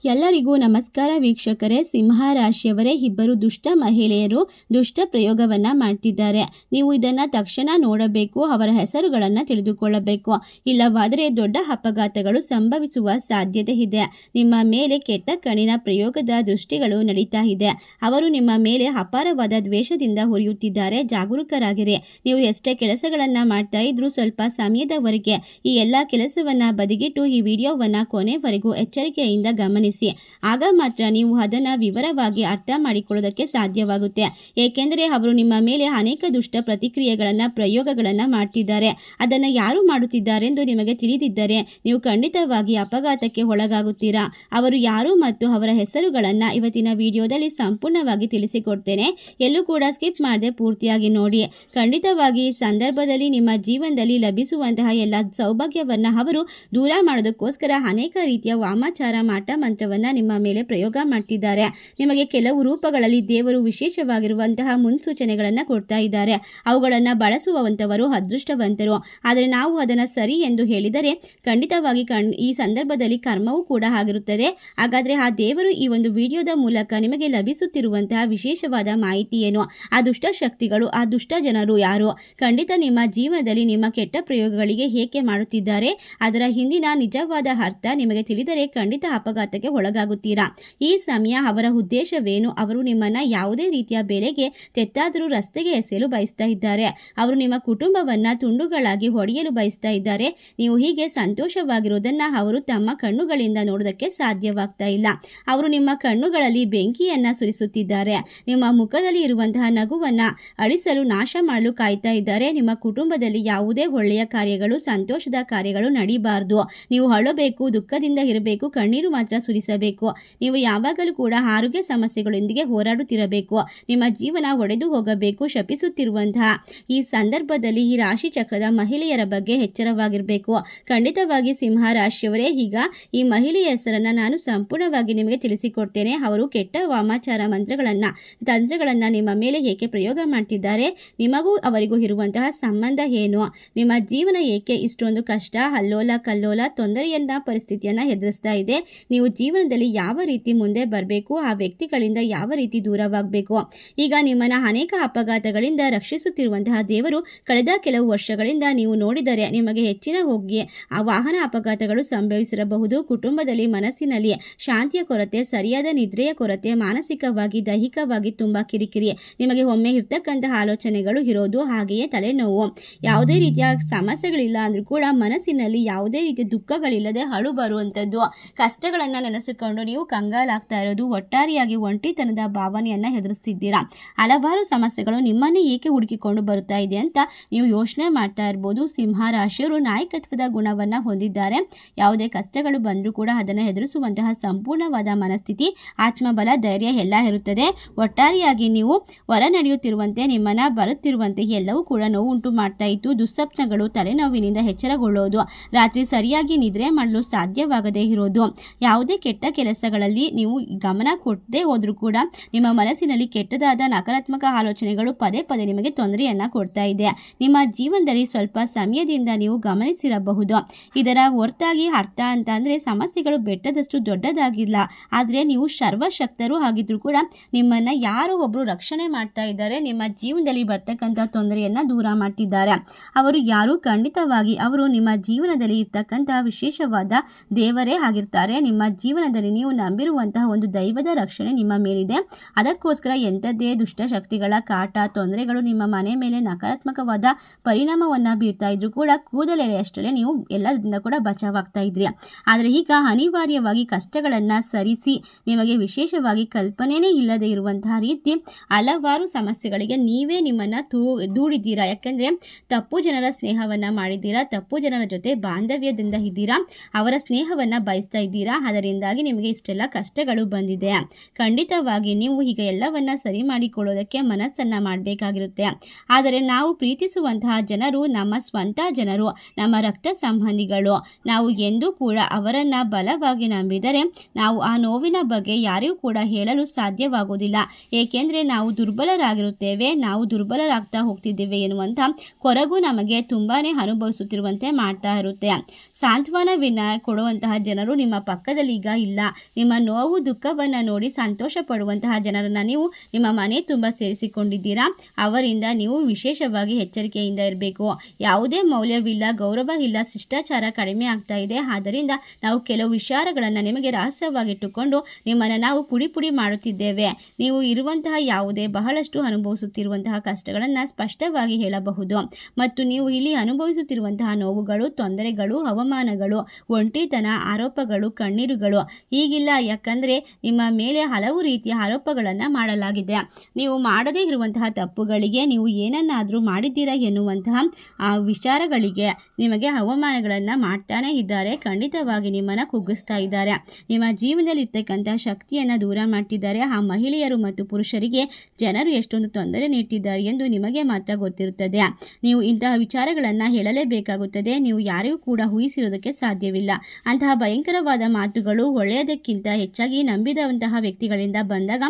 ಎಲ್ಲರಿಗೂ ನಮಸ್ಕಾರ ವೀಕ್ಷಕರೇ. ಸಿಂಹ ರಾಶಿಯವರೇ, ಇಬ್ಬರು ದುಷ್ಟ ಮಹಿಳೆಯರು ದುಷ್ಟ ಪ್ರಯೋಗವನ್ನ ಮಾಡ್ತಿದ್ದಾರೆ. ನೀವು ಇದನ್ನ ತಕ್ಷಣ ನೋಡಬೇಕು, ಅವರ ಹೆಸರುಗಳನ್ನು ತಿಳಿದುಕೊಳ್ಳಬೇಕು. ಇಲ್ಲವಾದರೆ ದೊಡ್ಡ ಅಪಘಾತಗಳು ಸಂಭವಿಸುವ ಸಾಧ್ಯತೆ ಇದೆ. ನಿಮ್ಮ ಮೇಲೆ ಕೆಟ್ಟ ಕಣ್ಣಿನ ಪ್ರಯೋಗದ ದೃಷ್ಟಿಗಳು ನಡೀತಾ ಇದೆ. ಅವರು ನಿಮ್ಮ ಮೇಲೆ ಅಪಾರವಾದ ದ್ವೇಷದಿಂದ ಹುರಿಯುತ್ತಿದ್ದಾರೆ. ಜಾಗರೂಕರಾಗಿರಿ. ನೀವು ಎಷ್ಟೇ ಕೆಲಸಗಳನ್ನ ಮಾಡ್ತಾ ಇದ್ರೂ ಸ್ವಲ್ಪ ಸಮಯದವರೆಗೆ ಈ ಎಲ್ಲ ಕೆಲಸವನ್ನ ಬದಿಗಿಟ್ಟು ಈ ವಿಡಿಯೋವನ್ನ ಕೊನೆವರೆಗೂ ಎಚ್ಚರಿಕೆಯಿಂದ ಗಮನಿಸಿ. ಆಗ ಮಾತ್ರ ನೀವು ಅದನ್ನ ವಿವರವಾಗಿ ಅರ್ಥ ಮಾಡಿಕೊಳ್ಳೋದಕ್ಕೆ ಸಾಧ್ಯವಾಗುತ್ತೆ. ಏಕೆಂದರೆ ಅವರು ನಿಮ್ಮ ಮೇಲೆ ಅನೇಕ ದುಷ್ಟ ಪ್ರಯೋಗಗಳನ್ನ ಮಾಡ್ತಿದ್ದಾರೆ. ಅದನ್ನ ಯಾರು ಮಾಡುತ್ತಿದ್ದಾರೆಂದು ನಿಮಗೆ ತಿಳಿದಿದ್ದರೆ ನೀವು ಖಂಡಿತವಾಗಿ ಅಪಘಾತಕ್ಕೆ ಒಳಗಾಗುತ್ತೀರಾ. ಅವರು ಯಾರು ಮತ್ತು ಅವರ ಹೆಸರುಗಳನ್ನ ಇವತ್ತಿನ ವಿಡಿಯೋದಲ್ಲಿ ಸಂಪೂರ್ಣವಾಗಿ ತಿಳಿಸಿಕೊಡ್ತೇನೆ. ಎಲ್ಲೂ ಕೂಡ ಸ್ಕಿಪ್ ಮಾಡದೆ ಪೂರ್ತಿಯಾಗಿ ನೋಡಿ. ಖಂಡಿತವಾಗಿ ಈ ಸಂದರ್ಭದಲ್ಲಿ ನಿಮ್ಮ ಜೀವನದಲ್ಲಿ ಲಭಿಸುವಂತಹ ಎಲ್ಲ ಸೌಭಾಗ್ಯವನ್ನ ಅವರು ದೂರ ಮಾಡೋದಕ್ಕೋಸ್ಕರ ಅನೇಕ ರೀತಿಯ ವಾಮಾಚಾರ ಮಾಟ ಮಂತ್ರವನ್ನ ನಿಮ್ಮ ಮೇಲೆ ಪ್ರಯೋಗ ಮಾಡ್ತಿದ್ದಾರೆ. ನಿಮಗೆ ಕೆಲವು ರೂಪಗಳಲ್ಲಿ ದೇವರು ವಿಶೇಷವಾಗಿರುವಂತಹ ಮುನ್ಸೂಚನೆಗಳನ್ನು ಕೊಡ್ತಾ ಇದ್ದಾರೆ. ಅವುಗಳನ್ನು ಬಳಸುವಂತವರು ಅದೃಷ್ಟವಂತರು. ಆದರೆ ನಾವು ಅದನ್ನು ಸರಿ ಎಂದು ಹೇಳಿದರೆ ಖಂಡಿತವಾಗಿ ಈ ಸಂದರ್ಭದಲ್ಲಿ ಕರ್ಮವೂ ಕೂಡ ಆಗಿರುತ್ತದೆ. ಹಾಗಾದರೆ ಆ ದೇವರು ಈ ಒಂದು ವಿಡಿಯೋದ ಮೂಲಕ ನಿಮಗೆ ಲಭಿಸುತ್ತಿರುವಂತಹ ವಿಶೇಷವಾದ ಮಾಹಿತಿ ಏನು? ಆ ದುಷ್ಟ ಶಕ್ತಿಗಳು, ಆ ದುಷ್ಟ ಜನರು ಯಾರು? ಖಂಡಿತ ನಿಮ್ಮ ಜೀವನದಲ್ಲಿ ನಿಮ್ಮ ಕೆಟ್ಟ ಪ್ರಯೋಗಗಳಿಗೆ ಏಕೆ ಮಾಡುತ್ತಿದ್ದಾರೆ? ಅದರ ಹಿಂದಿನ ನಿಜವಾದ ಅರ್ಥ ನಿಮಗೆ ತಿಳಿದರೆ ಖಂಡಿತ ಅಪಘಾತಕ್ಕೆ ಒಳಗಾಗುತ್ತೀರಾ. ಈ ಸಮಯ ಅವರ ಉದ್ದೇಶವೇನು? ಅವರು ನಿಮ್ಮನ್ನ ಯಾವುದೇ ರೀತಿಯ ಬೆಲೆಗೆ ತೆತ್ತಾದರೂ ರಸ್ತೆಗೆ ಎಸೆಯಲು ಬಯಸ್ತಾ ಇದ್ದಾರೆ. ಅವರು ನಿಮ್ಮ ಕುಟುಂಬವನ್ನ ತುಂಡುಗಳಾಗಿ ಹೊಡೆಯಲು ಬಯಸ್ತಾ ಇದ್ದಾರೆ. ನೀವು ಹೀಗೆ ಸಂತೋಷವಾಗಿರುವುದನ್ನ ಅವರು ತಮ್ಮ ಕಣ್ಣುಗಳಿಂದ ನೋಡೋದಕ್ಕೆ ಸಾಧ್ಯವಾಗ್ತಾ ಇಲ್ಲ. ಅವರು ನಿಮ್ಮ ಕಣ್ಣುಗಳಲ್ಲಿ ಬೆಂಕಿಯನ್ನ ಸುರಿಸುತ್ತಿದ್ದಾರೆ. ನಿಮ್ಮ ಮುಖದಲ್ಲಿ ಇರುವಂತಹ ನಗುವನ್ನ ಅಳಿಸಲು, ನಾಶ ಮಾಡಲು ಕಾಯ್ತಾ ಇದ್ದಾರೆ. ನಿಮ್ಮ ಕುಟುಂಬದಲ್ಲಿ ಯಾವುದೇ ಒಳ್ಳೆಯ ಕಾರ್ಯಗಳು, ಸಂತೋಷದ ಕಾರ್ಯಗಳು ನಡೀಬಾರದು. ನೀವು ಅಳಬೇಕು, ದುಃಖದಿಂದ ಇರಬೇಕು, ಕಣ್ಣೀರು ಮಾತ್ರ ಸುರಿಸಬೇಕು. ನೀವು ಯಾವಾಗಲೂ ಕೂಡ ಆರೋಗ್ಯ ಸಮಸ್ಯೆಗಳೊಂದಿಗೆ ಹೋರಾಡುತ್ತಿರಬೇಕು. ನಿಮ್ಮ ಜೀವನ ಒಡೆದು ಹೋಗಬೇಕು. ಶಪಿಸುತ್ತಿರುವಂತಹ ಈ ಸಂದರ್ಭದಲ್ಲಿ ಈ ರಾಶಿ ಚಕ್ರದ ಮಹಿಳೆಯರ ಬಗ್ಗೆ ಎಚ್ಚರವಾಗಿರಬೇಕು. ಖಂಡಿತವಾಗಿ ಸಿಂಹ ರಾಶಿಯವರೇ, ಈಗ ಈ ಮಹಿಳೆಯ ಹೆಸರನ್ನ ನಾನು ಸಂಪೂರ್ಣವಾಗಿ ನಿಮಗೆ ತಿಳಿಸಿಕೊಡ್ತೇನೆ. ಅವರು ಕೆಟ್ಟ ವಾಮಾಚಾರ ತಂತ್ರಗಳನ್ನ ನಿಮ್ಮ ಮೇಲೆ ಏಕೆ ಪ್ರಯೋಗ ಮಾಡ್ತಿದ್ದಾರೆ? ನಿಮಗೂ ಅವರಿಗೂ ಇರುವಂತಹ ಸಂಬಂಧ ಏನು? ನಿಮ್ಮ ಜೀವನ ಏಕೆ ಇಷ್ಟೊಂದು ಕಷ್ಟ, ಅಲ್ಲೋಲ ಕಲ್ಲೋಲ, ತೊಂದರೆಯನ್ನ ಪರಿಸ್ಥಿತಿಯನ್ನ ಎದುರಿಸ್ತಾ ಇದೆ? ನೀವು ಜೀವನದಲ್ಲಿ ಯಾವ ರೀತಿ ಮುಂದೆ ಬರಬೇಕು? ಆ ವ್ಯಕ್ತಿಗಳಿಂದ ಯಾವ ರೀತಿ ದೂರವಾಗಬೇಕು? ಈಗ ನಿಮ್ಮನ್ನ ಅನೇಕ ಅಪಘಾತಗಳಿಂದ ರಕ್ಷಿಸುತ್ತಿರುವಂತಹ ದೇವರು ಕಳೆದ ಕೆಲವು ವರ್ಷಗಳಿಂದ ನೀವು ನೋಡಿದರೆ ನಿಮಗೆ ಹೆಚ್ಚಿನ ಆ ವಾಹನ ಅಪಘಾತಗಳು ಸಂಭವಿಸಿರಬಹುದು. ಕುಟುಂಬದಲ್ಲಿ, ಮನಸ್ಸಿನಲ್ಲಿ ಶಾಂತಿಯ ಕೊರತೆ, ಸರಿಯಾದ ನಿದ್ರೆಯ ಕೊರತೆ, ಮಾನಸಿಕವಾಗಿ, ದೈಹಿಕವಾಗಿ ತುಂಬಾ ಕಿರಿಕಿರಿ, ನಿಮಗೆ ಒಮ್ಮೆ ಇರ್ತಕ್ಕಂತಹ ಆಲೋಚನೆಗಳು ಇರೋದು, ಹಾಗೆಯೇ ತಲೆನೋವು, ಯಾವುದೇ ರೀತಿಯ ಸಮಸ್ಯೆಗಳಿಲ್ಲ ಅಂದ್ರೂ ಕೂಡ ಮನಸ್ಸಿನಲ್ಲಿ ಯಾವುದೇ ರೀತಿಯ ದುಃಖಗಳಿಲ್ಲದೆ ಅಳು ಬರುವಂಥದ್ದು, ಕಷ್ಟಗಳನ್ನು ನೆನೆಸಿಕೊಂಡು ನೀವು ಕಂಗಾಲಾಗ್ತಾ ಇರೋದು, ಒಟ್ಟಾರೆಯಾಗಿ ಒಂಟಿತನದ ಭಾವನೆಯನ್ನ ಎದುರಿಸ್ತಿದ್ದೀರಾ. ಹಲವಾರು ಸಮಸ್ಯೆಗಳು ನಿಮ್ಮನ್ನೇ ಏಕೆ ಹುಡುಕಿಕೊಂಡು ಬರುತ್ತಾ ಇದೆ ಅಂತ ನೀವು ಯೋಚನೆ ಮಾಡ್ತಾ ಇರ್ಬೋದು. ಸಿಂಹ ರಾಶಿಯವರು ನಾಯಕತ್ವದ ಗುಣವನ್ನ ಹೊಂದಿದ್ದಾರೆ. ಯಾವುದೇ ಕಷ್ಟಗಳು ಬಂದರೂ ಕೂಡ ಅದನ್ನು ಎದುರಿಸುವಂತಹ ಸಂಪೂರ್ಣವಾದ ಮನಸ್ಥಿತಿ, ಆತ್ಮಬಲ, ಧೈರ್ಯ ಎಲ್ಲ ಇರುತ್ತದೆ. ಒಟ್ಟಾರೆಯಾಗಿ ನೀವು ಹೊರ ನಡೆಯುತ್ತಿರುವಂತೆ, ನಿಮ್ಮನ್ನ ಬರುತ್ತಿರುವಂತೆ ಎಲ್ಲವೂ ಕೂಡ ನೋವು ಉಂಟು ಮಾಡ್ತಾ ಇತ್ತು. ದುಸ್ಸಪ್ನಗಳು, ತಲೆನೋವಿನಿಂದ ಎಚ್ಚರಗೊಳ್ಳೋದು, ರಾತ್ರಿ ಸರಿಯಾಗಿ ನಿದ್ರೆ ಮಾಡಲು ಸಾಧ್ಯವಾಗದೇ ಇರೋದು, ಯಾವುದೇ ಕೆಟ್ಟ ಕೆಲಸಗಳಲ್ಲಿ ನೀವು ಗಮನ ಕೊಡದೇ ಹೋದ್ರೂ ಕೂಡ ನಿಮ್ಮ ಮನಸ್ಸಿನಲ್ಲಿ ಕೆಟ್ಟದಾದ ನಕಾರಾತ್ಮಕ ಆಲೋಚನೆಗಳು ಪದೇ ಪದೇ ನಿಮಗೆ ತೊಂದರೆಯನ್ನ ಕೊಡ್ತಾ ಇದೆ. ನಿಮ್ಮ ಜೀವನದಲ್ಲಿ ಸ್ವಲ್ಪ ಸಮಯದಿಂದ ನೀವು ಗಮನಿಸಿರಬಹುದು. ಇದರ ಹೊರತಾಗಿ ಅರ್ಥ ಅಂತ ಅಂದ್ರೆ ಸಮಸ್ಯೆಗಳು ಬೆಟ್ಟದಷ್ಟು ದೊಡ್ಡದಾಗಿಲ್ಲ, ಆದರೆ ನೀವು ಸರ್ವಶಕ್ತರು ಆಗಿದ್ರು ಕೂಡ ನಿಮ್ಮನ್ನ ಯಾರೋ ಒಬ್ರು ರಕ್ಷಣೆ ಮಾಡ್ತಾ ಇದ್ದಾರೆ. ನಿಮ್ಮ ಜೀವನದಲ್ಲಿ ಬರ್ತಕ್ಕಂಥ ತೊಂದರೆಯನ್ನ ದೂರ ಮಾಡ್ತಿದ್ದಾರೆ. ಅವರು ಯಾರು? ಖಂಡಿತವಾಗಿ ಅವರು ನಿಮ್ಮ ಜೀವನದಲ್ಲಿ ಇರ್ತಕ್ಕಂಥ ವಿಶೇಷವಾದ ದೇವರೇ ಆಗಿರ್ತಾರೆ. ನಿಮ್ಮ ಜೀವನದಲ್ಲಿ ನೀವು ನಂಬಿರುವಂತಹ ಒಂದು ದೈವದ ರಕ್ಷಣೆ ನಿಮ್ಮ ಮೇಲಿದೆ. ಅದಕ್ಕೋಸ್ಕರ ಎಂಥದ್ದೇ ದುಷ್ಟಶಕ್ತಿಗಳ ಕಾಟ, ತೊಂದರೆಗಳು ನಿಮ್ಮ ಮನೆ ಮೇಲೆ ನಕಾರಾತ್ಮಕವಾದ ಪರಿಣಾಮವನ್ನ ಬೀರ್ತಾ ಇದ್ರು ಕೂಡ ಕೂದಲೆಳೆಯಷ್ಟರಲ್ಲೇ ನೀವು ಎಲ್ಲದಿಂದ ಕೂಡ ಬಚಾವಾಗ್ತಾ ಇದ್ರಿ. ಆದರೆ ಈಗ ಅನಿವಾರ್ಯವಾಗಿ ಕಷ್ಟಗಳನ್ನ ಸರಿಸಿ ನಿಮಗೆ ವಿಶೇಷವಾಗಿ ಕಲ್ಪನೆನೇ ಇಲ್ಲದೆ ಇರುವಂತಹ ರೀತಿ ಹಲವಾರು ಸಮಸ್ಯೆಗಳಿಗೆ ನೀವೇ ನಿಮ್ಮನ್ನ ದೂಡಿದ್ದೀರಾ. ಯಾಕೆಂದ್ರೆ ತಪ್ಪು ಜನರ ಸ್ನೇಹವನ್ನ ಮಾಡಿದ್ದೀರಾ, ತಪ್ಪು ಜನರ ಜೊತೆ ಬಾಂಧವ್ಯದಿಂದ ಇದ್ದೀರಾ, ಅವರ ಸ್ನೇಹವನ್ನ ಬಯಸ್ತಾ ಇದ್ದೀರಾ. ಅದರಿಂದಾಗಿ ನಿಮಗೆ ಇಷ್ಟೆಲ್ಲ ಕಷ್ಟಗಳು ಬಂದಿದೆ. ಖಂಡಿತವಾಗಿ ನೀವು ಈಗ ಎಲ್ಲವನ್ನ ಸರಿ ಮಾಡಿಕೊಳ್ಳೋದಕ್ಕೆ ಮನಸ್ಸನ್ನ ಮಾಡಬೇಕಾಗಿರುತ್ತೆ. ಆದರೆ ನಾವು ಪ್ರೀತಿಸುವಂತಹ ಜನರು ನಮ್ಮ ಸ್ವಂತ ಜನರು, ನಮ್ಮ ರಕ್ತ ಸಂಬಂಧಿಗಳು. ನಾವು ಎಂದೂ ಕೂಡ ಅವರನ್ನ ಬಲವಾಗಿ ನಂಬಿದರೆ ನಾವು ಆ ನೋವಿನ ಬಗ್ಗೆ ಯಾರಿಗೂ ಕೂಡ ಹೇಳಲು ಸಾಧ್ಯವಾಗುವುದಿಲ್ಲ. ಏಕೆಂದರೆ ನಾವು ದುರ್ಬಲರಾಗಿರುತ್ತೇವೆ, ನಾವು ದುರ್ಬಲರಾಗ್ತಾ ಹೋಗ್ತಿದ್ದೇವೆ ಎನ್ನುವಂಥ ಕೊರಗು ನಮಗೆ ತುಂಬಾನೇ ಅನುಭವಿಸುತ್ತಿರುವಂತೆ ಮಾಡ್ತಾ ಇರುತ್ತೆ. ಸಾಂತ್ವನವಿನ ಕೊಡುವಂತಹ ಜನರು ನಿಮ್ಮ ಪಕ್ಕದಲ್ಲಿ ಈಗ ಇಲ್ಲ. ನಿಮ್ಮ ನೋವು ದುಃಖವನ್ನು ನೋಡಿ ಸಂತೋಷ ಪಡುವಂತಹ ಜನರನ್ನು ನೀವು ನಿಮ್ಮ ಮನೆ ತುಂಬ ಸೇರಿಸಿಕೊಂಡಿದ್ದೀರಾ. ಅವರಿಂದ ನೀವು ವಿಶೇಷವಾಗಿ ಎಚ್ಚರಿಕೆಯಿಂದ ಇರಬೇಕು. ಯಾವುದೇ ಮೌಲ್ಯವಿಲ್ಲ, ಗೌರವ ಇಲ್ಲ, ಶಿಷ್ಟಾಚಾರ ಕಡಿಮೆ ಆಗ್ತಾ ಇದೆ. ಆದ್ದರಿಂದ ನಾವು ಕೆಲವು ವಿಚಾರಗಳನ್ನು ನಿಮಗೆ ರಹಸ್ಯವಾಗಿಟ್ಟುಕೊಂಡು ನಿಮ್ಮನ್ನು ನಾವು ಪುಡಿ ಪುಡಿ ಮಾಡುತ್ತಿದ್ದೇವೆ. ನೀವು ಇರುವಂತಹ ಯಾವುದೇ ಬಹಳಷ್ಟು ಅನುಭವಿಸುತ್ತಿರುವಂತಹ ಕಷ್ಟಗಳನ್ನು ಸ್ಪಷ್ಟವಾಗಿ ಹೇಳಬಹುದು. ಮತ್ತು ನೀವು ಇಲ್ಲಿ ಅನುಭವಿಸುತ್ತಿರುವಂತಹ ನೋವುಗಳು, ತೊಂದರೆಗಳು, ಅವಮಾನಗಳು, ಒಂಟಿತನ, ಆರೋಪಗಳು, ಕಣ್ಣೀರುಗಳು ಹೀಗಿಲ್ಲ. ಯಾಕಂದರೆ ನಿಮ್ಮ ಮೇಲೆ ಹಲವು ರೀತಿಯ ಆರೋಪಗಳನ್ನು ಮಾಡಲಾಗಿದೆ. ನೀವು ಮಾಡದೇ ಇರುವಂತಹ ತಪ್ಪುಗಳಿಗೆ, ನೀವು ಏನನ್ನಾದರೂ ಮಾಡಿದ್ದೀರಾ ಎನ್ನುವಂತಹ ವಿಚಾರಗಳಿಗೆ ನಿಮಗೆ ಅವಮಾನಗಳನ್ನು ಮಾಡ್ತಾನೆ ಇದ್ದಾರೆ. ಖಂಡಿತವಾಗಿ ನಿಮ್ಮನ್ನು ಕುಗ್ಗಿಸ್ತಾ ಇದ್ದಾರೆ. ನಿಮ್ಮ ಜೀವನದಲ್ಲಿ ಇರ್ತಕ್ಕಂತಹ ಶಕ್ತಿಯನ್ನು ದೂರ ಮಾಡ್ತಿದ್ದಾರೆ. ಆ ಮಹಿಳೆಯರು ಮತ್ತು ಪುರುಷರಿಗೆ ಜನರು ಎಷ್ಟೊಂದು ತೊಂದರೆ ನೀಡ್ತಿದ್ದಾರೆ ಎಂದು ನಿಮಗೆ ಮಾತ್ರ ಗೊತ್ತಿರುತ್ತದೆ. ನೀವು ಇಂತಹ ವಿಚಾರಗಳನ್ನು ಹೇಳಲೇಬೇಕಾಗುತ್ತದೆ. ನೀವು ಯಾರಿಗೂ ಕೂಡ ಊಹಿಸಿರೋದಕ್ಕೆ ಸಾಧ್ಯವಿಲ್ಲ. ಅಂತಹ ಭಯಂಕರವಾದ ಮಾತುಗಳು ಒಳ್ಳೆಯದಕ್ಕಿಂತ ಹೆಚ್ಚಾಗಿ ನಂಬಿದಂತಹ ವ್ಯಕ್ತಿಗಳಿಂದ ಬಂದಾಗ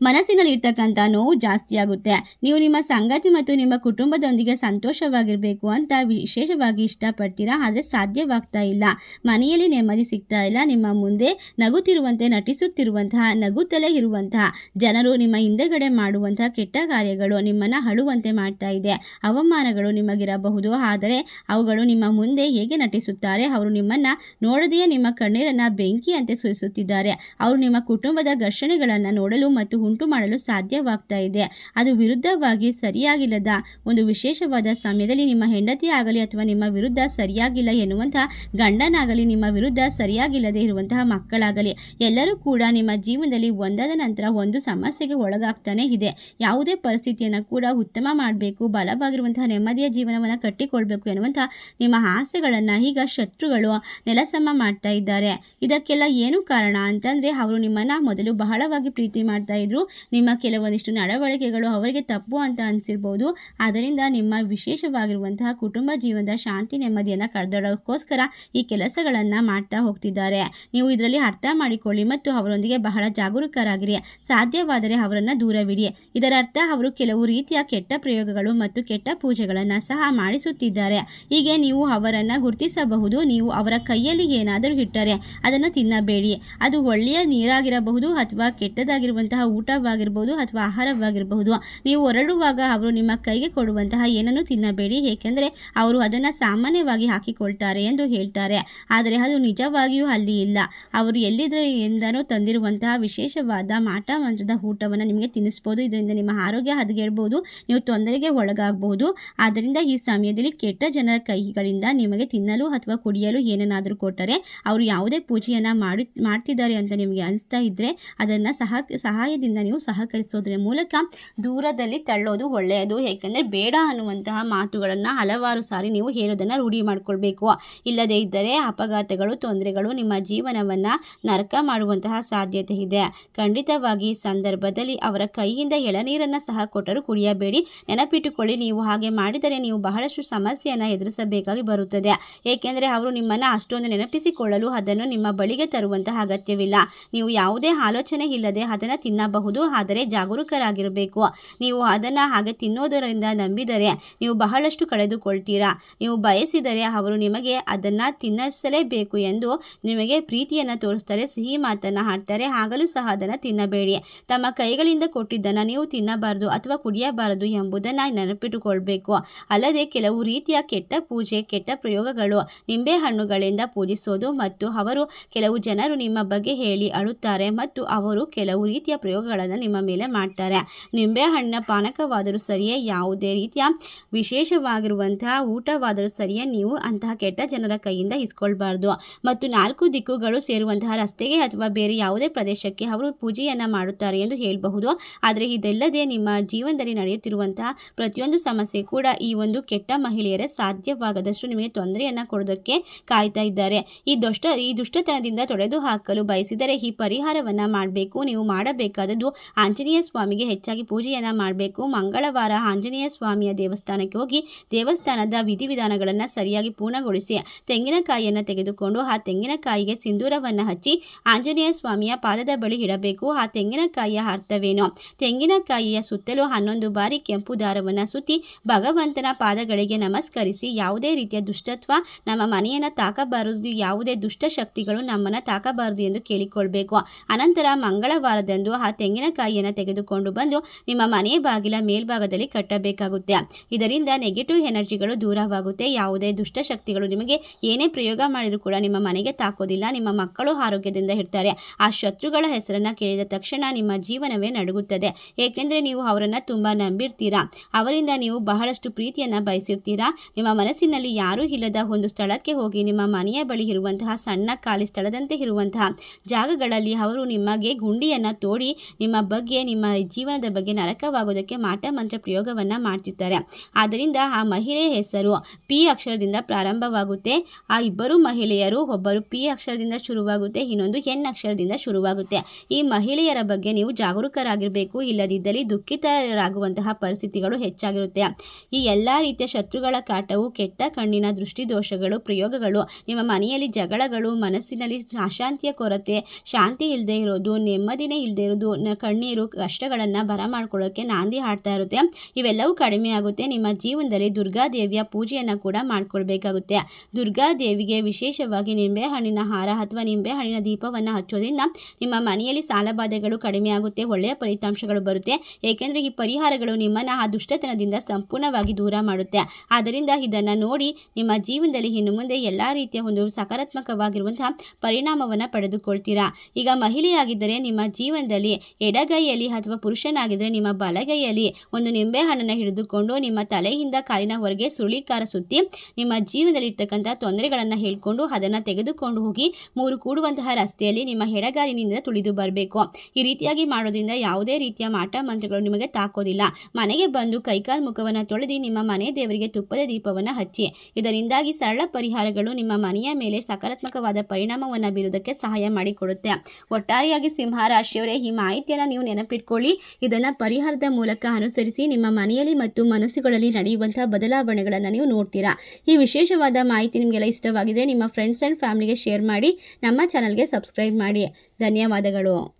ಮನಸ್ಸಿನಲ್ಲಿ ಇರ್ತಕ್ಕಂಥ ನೋವು ಜಾಸ್ತಿ ಆಗುತ್ತೆ. ನೀವು ನಿಮ್ಮ ಸಂಗಾತಿ ಮತ್ತು ನಿಮ್ಮ ಕುಟುಂಬದೊಂದಿಗೆ ಸಂತೋಷವಾಗಿರಬೇಕು ಅಂತ ವಿಶೇಷವಾಗಿ ಇಷ್ಟಪಡ್ತೀರಾ, ಆದರೆ ಸಾಧ್ಯವಾಗ್ತಾ ಇಲ್ಲ. ಮನೆಯಲ್ಲಿ ನೆಮ್ಮದಿ ಸಿಗ್ತಾ ಇಲ್ಲ. ನಿಮ್ಮ ಮುಂದೆ ನಗುತ್ತಿರುವಂತೆ ನಟಿಸುತ್ತಿರುವಂತಹ, ನಗುತ್ತಲೇ ಇರುವಂತಹ ಜನರು ನಿಮ್ಮ ಹಿಂದೆಗಡೆ ಮಾಡುವಂತಹ ಕೆಟ್ಟ ಕಾರ್ಯಗಳು ನಿಮ್ಮನ್ನು ಅಳುವಂತೆ ಮಾಡ್ತಾ ಇದೆ. ಅವಮಾನಗಳು ನಿಮಗಿರಬಹುದು, ಆದರೆ ಅವುಗಳು ನಿಮ್ಮ ಮುಂದೆ ಹೇಗೆ ನಟಿಸುತ್ತಾರೆ? ಅವರು ನಿಮ್ಮನ್ನು ನೋಡದೆಯೇ ನಿಮ್ಮ ಕಣ್ಣೀರನ್ನು ಬೆಂಕಿಯಂತೆ ಸುರಿಸುತ್ತಿದ್ದಾರೆ. ಅವರು ನಿಮ್ಮ ಕುಟುಂಬದ ಘರ್ಷಣೆಗಳನ್ನು ನೋಡಲು ಮತ್ತು ಉಂಟು ಮಾಡಲು ಸಾಧ್ಯವಾಗ್ತಾ ಇದೆ. ಅದು ವಿರುದ್ಧವಾಗಿ ಸರಿಯಾಗಿಲ್ಲದ ಒಂದು ವಿಶೇಷವಾದ ಸಮಯದಲ್ಲಿ ನಿಮ್ಮ ಹೆಂಡತಿ ಆಗಲಿ ಅಥವಾ ನಿಮ್ಮ ವಿರುದ್ಧ ಸರಿಯಾಗಿಲ್ಲ ಎನ್ನುವಂತಹ ಗಂಡನಾಗಲಿ, ನಿಮ್ಮ ವಿರುದ್ಧ ಸರಿಯಾಗಿಲ್ಲದೆ ಇರುವಂತಹ ಮಕ್ಕಳಾಗಲಿ, ಎಲ್ಲರೂ ಕೂಡ ನಿಮ್ಮ ಜೀವನದಲ್ಲಿ ಒಂದಾದ ನಂತರ ಒಂದು ಸಮಸ್ಯೆಗೆ ಒಳಗಾಗ್ತಾನೆ ಇದೆ. ಯಾವುದೇ ಪರಿಸ್ಥಿತಿಯನ್ನು ಕೂಡ ಉತ್ತಮ ಮಾಡಬೇಕು, ಬಲವಾಗಿರುವಂತಹ ನೆಮ್ಮದಿಯ ಜೀವನವನ್ನು ಕಟ್ಟಿಕೊಳ್ಬೇಕು ಎನ್ನುವಂತಹ ನಿಮ್ಮ ಆಸೆಗಳನ್ನು ಈಗ ಶತ್ರುಗಳು ನೆಲಸಮ ಮಾಡ್ತಾ ಇದ್ದಾರೆ. ಇದಕ್ಕೆಲ್ಲ ಏನು ಕಾರಣ ಅಂತಂದರೆ, ಅವರು ನಿಮ್ಮನ್ನು ಮೊದಲು ಬಹಳವಾಗಿ ಪ್ರೀತಿ ಮಾಡ್ತಾ ಇದ್ರು. ನಿಮ್ಮ ಕೆಲವೊಂದಿಷ್ಟು ನಡವಳಿಕೆಗಳು ಅವರಿಗೆ ತಪ್ಪು ಅಂತ ಅನಿಸಿರ್ಬೋದು. ಆದ್ದರಿಂದ ನಿಮ್ಮ ವಿಶೇಷವಾಗಿರುವಂತಹ ಕುಟುಂಬ ಜೀವನದ ಶಾಂತಿ ನೆಮ್ಮದಿಯನ್ನು ಕಳೆದೊಡೋಕ್ಕೋಸ್ಕರ ಈ ಕೆಲಸಗಳನ್ನು ಮಾಡ್ತಾ ಹೋಗ್ತಿದ್ದಾರೆ. ನೀವು ಇದರಲ್ಲಿ ಅರ್ಥ ಮಾಡಿಕೊಳ್ಳಿ ಮತ್ತು ಅವರೊಂದಿಗೆ ಬಹಳ ಜಾಗರೂಕರಾಗಿರಿ. ಸಾಧ್ಯವಾದರೆ ಅವರನ್ನು ದೂರವಿಡಿ. ಇದರ ಅರ್ಥ ಅವರು ಕೆಲವು ರೀತಿಯ ಕೆಟ್ಟ ಪ್ರಯೋಗಗಳು ಮತ್ತು ಕೆಟ್ಟ ಪೂಜೆಗಳನ್ನು ಸಹ ಮಾಡಿಸುತ್ತಿದ್ದಾರೆ. ಹೀಗೆ ನೀವು ಅವರನ್ನು ಗುರುತಿಸಬಹುದು. ನೀವು ಅವರ ಕೈಯಲ್ಲಿ ಏನಾದರೂ ಇಟ್ಟರೆ ಅದನ್ನು ತಿನ್ನಬೇಡಿ. ಅದು ಒಳ್ಳೆಯ ನೀರಾಗಿರಬಹುದು ಅಥವಾ ಕೆಟ್ಟದಾಗಿರುವಂತಹ ಊಟವಾಗಿರಬಹುದು ಅಥವಾ ಆಹಾರವಾಗಿರಬಹುದು. ನೀವು ಹೊರಡುವಾಗ ಅವರು ನಿಮ್ಮ ಕೈಗೆ ಕೊಡುವಂತಹ ಏನನ್ನು ತಿನ್ನಬೇಡಿ, ಏಕೆಂದರೆ ಅವರು ಅದನ್ನು ಸಾಮಾನ್ಯವಾಗಿ ಹಾಕಿಕೊಳ್ತಾರೆ ಎಂದು ಹೇಳ್ತಾರೆ. ಆದರೆ ಅದು ನಿಜವಾಗಿಯೂ ಅಲ್ಲಿ ಇಲ್ಲ. ಅವರು ಎಲ್ಲಿಂದನೋ ತಂದಿರುವಂತಹ ವಿಶೇಷವಾದ ಮಾಟ ಮಂತ್ರದ ಊಟವನ್ನು ನಿಮಗೆ ತಿನ್ನಿಸ್ಬೋದು. ಇದರಿಂದ ನಿಮ್ಮ ಆರೋಗ್ಯ ಹದಗೆಡ್ಬೋದು, ನೀವು ತೊಂದರೆಗೆ ಒಳಗಾಗಬಹುದು. ಆದ್ದರಿಂದ ಈ ಸಮಯದಲ್ಲಿ ಕೆಟ್ಟ ಜನರ ಕೈಗಳಿಂದ ನಿಮಗೆ ತಿನ್ನಲು ಅಥವಾ ಕುಡಿಯಲು ಏನನ್ನಾದರೂ ಕೊಟ್ಟರೆ, ಅವರು ಯಾವುದೇ ಪೂಜೆಯನ್ನು ಮಾಡ್ತಿದ್ದಾರೆ ಅಂತ ನಿಮಗೆ ಅನಿಸ್ತಾ ಇದ್ದರೆ ಅದನ್ನು ಸಹಾಯದಿಂದ ನೀವು ಸಹಕರಿಸೋದ್ರ ಮೂಲಕ ದೂರದಲ್ಲಿ ತಳ್ಳೋದು ಒಳ್ಳೆಯದು. ಏಕೆಂದರೆ ಬೇಡ ಅನ್ನುವಂತಹ ಮಾತುಗಳನ್ನು ಹಲವಾರು ಸಾರಿ ನೀವು ಹೇಳೋದನ್ನು ರೂಢಿ ಮಾಡಿಕೊಳ್ಬೇಕು. ಇಲ್ಲದೇ ಇದ್ದರೆ ಅಪಘಾತಗಳು, ತೊಂದರೆಗಳು ನಿಮ್ಮ ಜೀವನವನ್ನು ನರಕ ಮಾಡುವಂತಹ ಸಾಧ್ಯತೆ ಇದೆ. ಖಂಡಿತವಾಗಿ ಈ ಸಂದರ್ಭದಲ್ಲಿ ಅವರ ಕೈಯಿಂದ ಎಳನೀರನ್ನು ಸಹ ಕೊಟ್ಟರೂ ಕುಡಿಯಬೇಡಿ. ನೆನಪಿಟ್ಟುಕೊಳ್ಳಿ, ನೀವು ಹಾಗೆ ಮಾಡಿದರೆ ನೀವು ಬಹಳಷ್ಟು ಸಮಸ್ಯೆಯನ್ನು ಎದುರಿಸಬೇಕಾಗಿ ಬರುತ್ತದೆ. ಏಕೆಂದರೆ ಅವರು ನಿಮ್ಮನ್ನು ಅಷ್ಟೊಂದು ನೆನಪಿಸಿಕೊಳ್ಳಲು ಅದನ್ನು ನಿಮ್ಮ ಬಳಿಗೆ ತರುವಂತಹ ಅಗತ್ಯವಿಲ್ಲ. ನೀವು ಯಾವುದೇ ಆಲೋಚನೆ ಇಲ್ಲದೆ ಅದನ್ನು ತಿನ್ನಬಹುದು, ಆದರೆ ಜಾಗರೂಕರಾಗಿರಬೇಕು. ನೀವು ಅದನ್ನು ಹಾಗೆ ತಿನ್ನೋದರಿಂದ ನಂಬಿದರೆ ನೀವು ಬಹಳಷ್ಟು ಕಳೆದುಕೊಳ್ತೀರಾ. ನೀವು ಬಯಸಿದರೆ ಅವರು ನಿಮಗೆ ಅದನ್ನು ತಿನ್ನಿಸಲೇಬೇಕು ಎಂದು ನಿಮಗೆ ಪ್ರೀತಿಯನ್ನು ತೋರಿಸ್ತಾರೆ, ಸಿಹಿ ಮಾತನ್ನು ಆಡ್ತಾರೆ. ಆಗಲೂ ಸಹ ಅದನ್ನು ತಿನ್ನಬೇಡಿ. ತಮ್ಮ ಕೈಗಳಿಂದ ಕೊಟ್ಟಿದ್ದನ್ನು ನೀವು ತಿನ್ನಬಾರದು ಅಥವಾ ಕುಡಿಯಬಾರದು ಎಂಬುದನ್ನು ನೆನಪಿಟ್ಟುಕೊಳ್ಬೇಕು. ಅಲ್ಲದೆ ಕೆಲವು ರೀತಿಯ ಕೆಟ್ಟ ಪೂಜೆ, ಕೆಟ್ಟ ಪ್ರಯೋಗಗಳು, ನಿಂಬೆ ಹಣ್ಣುಗಳಿಂದ ಪೂಜಿಸೋದು ಮತ್ತು ಕೆಲವು ಜನರು ನಿಮ್ಮ ಬಗ್ಗೆ ಹೇಳಿ ಅಳುತ್ತಾರೆ ಮತ್ತು ಅವರು ಕೆಲವು ರೀತಿಯ ಪ್ರಯೋಗಗಳನ್ನು ನಿಮ್ಮ ಮೇಲೆ ಮಾಡ್ತಾರೆ. ನಿಂಬೆ ಹಣ್ಣಿನ ಪಾನಕವಾದರೂ ಸರಿಯೇ, ಯಾವುದೇ ರೀತಿಯ ವಿಶೇಷವಾಗಿರುವಂತಹ ಊಟವಾದರೂ ಸರಿಯೇ, ನೀವು ಅಂತಹ ಕೆಟ್ಟ ಜನರ ಕೈಯಿಂದ ಇಸ್ಕೊಳ್ಬಾರ್ದು. ಮತ್ತು 4 ದಿಕ್ಕುಗಳು ಸೇರುವಂತಹ ರಸ್ತೆಗೆ ಅಥವಾ ಬೇರೆ ಯಾವುದೇ ಪ್ರದೇಶಕ್ಕೆ ಅವರು ಪೂಜೆಯನ್ನು ಮಾಡುತ್ತಾರೆ ಎಂದು ಹೇಳಬಹುದು. ಆದರೆ ಇದಲ್ಲದೆ ನಿಮ್ಮ ಜೀವನದಲ್ಲಿ ನಡೆಯುತ್ತಿರುವಂತಹ ಪ್ರತಿಯೊಂದು ಸಮಸ್ಯೆ ಕೂಡ ಈ ಒಂದು ಕೆಟ್ಟ ಮಹಿಳೆಯರೇ ಸಾಧ್ಯವಾಗದಷ್ಟು ನಿಮಗೆ ತೊಂದರೆಯನ್ನು ಕೊಡೋದಕ್ಕೆ ಕಾಯ್ತಾ ಇದ್ದಾರೆ. ಈ ದುಷ್ಟತನದಿಂದ ತೊಡೆದು ಹಾಕಲು ಬಯಸಿದರೆ ಈ ಪರಿಹಾರವನ್ನು ಮಾಡಬೇಕು. ನೀವು ಮಾಡಬೇಕಾದದ್ದು ಆಂಜನೇಯ ಸ್ವಾಮಿಗೆ ಹೆಚ್ಚಾಗಿ ಪೂಜೆಯನ್ನು ಮಾಡಬೇಕು. ಮಂಗಳವಾರ ಆಂಜನೇಯ ಸ್ವಾಮಿಯ ದೇವಸ್ಥಾನಕ್ಕೆ ಹೋಗಿ ದೇವಸ್ಥಾನದ ವಿಧಿವಿಧಾನಗಳನ್ನು ಸರಿಯಾಗಿ ಪೂರ್ಣಗೊಳಿಸಿ ತೆಂಗಿನಕಾಯಿಯನ್ನು ತೆಗೆದುಕೊಂಡು ಆ ತೆಂಗಿನಕಾಯಿಗೆ ಸಿಂಧೂರವನ್ನು ಹಚ್ಚಿ ಆಂಜನೇಯ ಸ್ವಾಮಿಯ ಪಾದದ ಬಳಿ ಇಡಬೇಕು. ಆ ತೆಂಗಿನಕಾಯಿಯ ಅರ್ಥವೇನು? ತೆಂಗಿನಕಾಯಿಯ ಸುತ್ತಲೂ 11 ಬಾರಿ ಕೆಂಪು ದಾರವನ್ನು ಸುತ್ತಿ ಭಗವಂತನ ಪಾದಗಳಿಗೆ ನಮಸ್ಕರಿಸಿ ಯಾವುದೇ ರೀತಿಯ ದುಷ್ಟತ್ವ ನಮ್ಮ ಮನೆಯನ್ನು ತಾಕಬಾರದು, ಯಾವುದೇ ದುಷ್ಟ ಶಕ್ತಿಗಳು ನಮ್ಮನ್ನು ವಸ್ತುಗಳನ್ನು ತಾಕಬಾರದು ಎಂದು ಕೇಳಿಕೊಳ್ಬೇಕು. ಅನಂತರ ಮಂಗಳವಾರದಂದು ಆ ತೆಂಗಿನಕಾಯಿಯನ್ನು ತೆಗೆದುಕೊಂಡು ಬಂದು ನಿಮ್ಮ ಮನೆಯ ಬಾಗಿಲ ಮೇಲ್ಭಾಗದಲ್ಲಿ ಕಟ್ಟಬೇಕಾಗುತ್ತೆ. ಇದರಿಂದ ನೆಗೆಟಿವ್ ಎನರ್ಜಿಗಳು ದೂರವಾಗುತ್ತೆ. ಯಾವುದೇ ದುಷ್ಟಶಕ್ತಿಗಳು ನಿಮಗೆ ಏನೇ ಪ್ರಯೋಗ ಮಾಡಿದರೂ ಕೂಡ ನಿಮ್ಮ ಮನೆಗೆ ತಾಕೋದಿಲ್ಲ. ನಿಮ್ಮ ಮಕ್ಕಳು ಆರೋಗ್ಯದಿಂದ ಇರ್ತಾರೆ. ಆ ಶತ್ರುಗಳ ಹೆಸರನ್ನು ಕೇಳಿದ ತಕ್ಷಣ ನಿಮ್ಮ ಜೀವನವೇ ನಡುಗುತ್ತದೆ. ಏಕೆಂದರೆ ನೀವು ಅವರನ್ನು ತುಂಬ ನಂಬಿರ್ತೀರಾ. ಅವರಿಂದ ನೀವು ಬಹಳಷ್ಟು ಪ್ರೀತಿಯನ್ನು ಬಯಸಿರ್ತೀರಾ. ನಿಮ್ಮ ಮನಸ್ಸಿನಲ್ಲಿ ಯಾರೂ ಇಲ್ಲದ ಒಂದು ಸ್ಥಳಕ್ಕೆ ಹೋಗಿ ನಿಮ್ಮ ಮನೆಯ ಬಳಿ ಇರುವಂತಹ ಸಣ್ಣ ಖಾಲಿ ಸ್ಥಳದಂತೆ ಇರುವಂತಹ ಜಾಗಗಳಲ್ಲಿ ಅವರು ನಿಮಗೆ ಗುಂಡಿಯನ್ನು ತೋಡಿ ನಿಮ್ಮ ಬಗ್ಗೆ, ನಿಮ್ಮ ಜೀವನದ ಬಗ್ಗೆ ನರಕವಾಗೋದಕ್ಕೆ ಮಾಟ ಮಂತ್ರ ಪ್ರಯೋಗವನ್ನು ಮಾಡ್ತಿರ್ತಾರೆ. ಆದ್ದರಿಂದ ಆ ಮಹಿಳೆಯ ಹೆಸರು ಪಿ ಅಕ್ಷರದಿಂದ ಪ್ರಾರಂಭವಾಗುತ್ತೆ. ಆ ಇಬ್ಬರು ಮಹಿಳೆಯರು, ಒಬ್ಬರು ಪಿ ಅಕ್ಷರದಿಂದ ಶುರುವಾಗುತ್ತೆ, ಇನ್ನೊಂದು ಎನ್ ಅಕ್ಷರದಿಂದ ಶುರುವಾಗುತ್ತೆ. ಈ ಮಹಿಳೆಯರ ಬಗ್ಗೆ ನೀವು ಜಾಗರೂಕರಾಗಿರಬೇಕು. ಇಲ್ಲದಿದ್ದಲ್ಲಿ ದುಃಖಿತರಾಗುವಂತಹ ಪರಿಸ್ಥಿತಿಗಳು ಹೆಚ್ಚಾಗಿರುತ್ತೆ. ಈ ಎಲ್ಲ ರೀತಿಯ ಶತ್ರುಗಳ ಕಾಟವು, ಕೆಟ್ಟ ಕಣ್ಣಿನ ದೃಷ್ಟಿದೋಷಗಳು, ಪ್ರಯೋಗಗಳು, ನಿಮ್ಮ ಮನೆಯಲ್ಲಿ ಜಗಳಗಳು, ಮನಸ್ಸಿನಲ್ಲಿ ಅಶಾಂತಿಯ ಕೊರತೆ, ಶಾಂತಿ ಇಲ್ಲದೆ ಇರೋದು, ನೆಮ್ಮದಿನೇ ಇಲ್ಲದೆ ಇರೋದು, ಕಣ್ಣೀರು, ಕಷ್ಟಗಳನ್ನು ಬರಮಾಡ್ಕೊಳ್ಳೋಕ್ಕೆ ನಾಂದಿ ಹಾಡ್ತಾ ಇರುತ್ತೆ. ಇವೆಲ್ಲವೂ ಕಡಿಮೆ ಆಗುತ್ತೆ. ನಿಮ್ಮ ಜೀವನದಲ್ಲಿ ದುರ್ಗಾದೇವಿಯ ಪೂಜೆಯನ್ನು ಕೂಡ ಮಾಡ್ಕೊಳ್ಬೇಕಾಗುತ್ತೆ. ದುರ್ಗಾದೇವಿಗೆ ವಿಶೇಷವಾಗಿ ನಿಂಬೆಹಣ್ಣಿನ ಹಾರ ಅಥವಾ ನಿಂಬೆಹಣ್ಣಿನ ದೀಪವನ್ನು ಹಚ್ಚೋದ್ರಿಂದ ನಿಮ್ಮ ಮನೆಯಲ್ಲಿ ಸಾಲಬಾಧೆಗಳು ಕಡಿಮೆ ಆಗುತ್ತೆ, ಒಳ್ಳೆಯ ಫಲಿತಾಂಶಗಳು ಬರುತ್ತೆ. ಏಕೆಂದರೆ ಈ ಪರಿಹಾರಗಳು ನಿಮ್ಮನ್ನು ಆ ದುಷ್ಟತನದಿಂದ ಸಂಪೂರ್ಣವಾಗಿ ದೂರ ಮಾಡುತ್ತೆ. ಆದ್ದರಿಂದ ಇದನ್ನು ನೋಡಿ ನಿಮ್ಮ ಜೀವನದಲ್ಲಿ ಇನ್ನು ಮುಂದೆ ಎಲ್ಲ ರೀತಿಯ ಒಂದು ಸಕಾರಾತ್ಮಕವಾಗಿರುವಂತಹ ಪರಿಣಾಮವನ್ನು ಪಡೆದುಕೊಳ್ತೀರಾ. ಈಗ ಮಹಿಳೆಯಾಗಿದ್ದರೆ ನಿಮ್ಮ ಜೀವನದಲ್ಲಿ ಎಡಗೈಯಲ್ಲಿ ಅಥವಾ ಪುರುಷನಾಗಿದ್ದರೆ ನಿಮ್ಮ ಬಲಗೈಯಲ್ಲಿ ಒಂದು ನಿಂಬೆಹಣ್ಣನ್ನು ಹಿಡಿದುಕೊಂಡು ನಿಮ್ಮ ತಲೆಯಿಂದ ಕಾಲಿನವರೆಗೆ ಸುರುಳಿಕಾರ ಸುತ್ತಿ ನಿಮ್ಮ ಜೀವನದಲ್ಲಿ ಇರ್ತಕ್ಕಂಥ ತೊಂದರೆಗಳನ್ನು ಹೇಳ್ಕೊಂಡು ಅದನ್ನು ತೆಗೆದುಕೊಂಡು ಹೋಗಿ 3 ಕೂಡುವಂತಹ ರಸ್ತೆಯಲ್ಲಿ ನಿಮ್ಮ ಎಡಗಾಲಿನಿಂದ ತುಳಿದು ಬರಬೇಕು. ಈ ರೀತಿಯಾಗಿ ಮಾಡೋದ್ರಿಂದ ಯಾವುದೇ ರೀತಿಯ ಮಾಟ ಮಂತ್ರಗಳು ನಿಮಗೆ ತಾಕೋದಿಲ್ಲ. ಮನೆಗೆ ಬಂದು ಕೈಕಾಲು ಮುಖವನ್ನು ತೊಳೆದು ನಿಮ್ಮ ಮನೆ ದೇವರಿಗೆ ತುಪ್ಪದ ದೀಪವನ್ನು ಹಚ್ಚಿ. ಇದರಿಂದಾಗಿ ಸರಳ ಪರಿಹಾರಗಳು ನಿಮ್ಮ ಮನೆಯ ಮೇಲೆ ಸಕಾರಾತ್ಮಕವಾದ ಪರಿಣಾಮವನ್ನು ಬೀರುವುದಕ್ಕೆ ಸಹಾಯ ಮಾಡಿಕೊಡುತ್ತೆ. ಒಟ್ಟಾರೆಯಾಗಿ ಸಿಂಹ ರಾಶಿಯವರೇ, ಈ ಮಾಹಿತಿಯನ್ನು ನೀವು ನೆನಪಿಟ್ಕೊಳ್ಳಿ. ಇದನ್ನು ಪರಿಹಾರದ ಮೂಲಕ ಅನುಸರಿಸಿ ನಿಮ್ಮ ಮನೆಯಲ್ಲಿ ಮತ್ತು ಮನಸ್ಸುಗಳಲ್ಲಿ ನಡೆಯುವಂತಹ ಬದಲಾವಣೆಗಳನ್ನು ನೀವು ನೋಡ್ತೀರಾ. ಈ ವಿಶೇಷವಾದ ಮಾಹಿತಿ ನಿಮಗೆಲ್ಲ ಇಷ್ಟವಾಗಿದ್ದರೆ ನಿಮ್ಮ ಫ್ರೆಂಡ್ಸ್ ಆ್ಯಂಡ್ ಫ್ಯಾಮಿಲಿಗೆ ಶೇರ್ ಮಾಡಿ. ನಮ್ಮ ಚಾನಲ್ಗೆ ಸಬ್ಸ್ಕ್ರೈಬ್ ಮಾಡಿ. ಧನ್ಯವಾದಗಳು.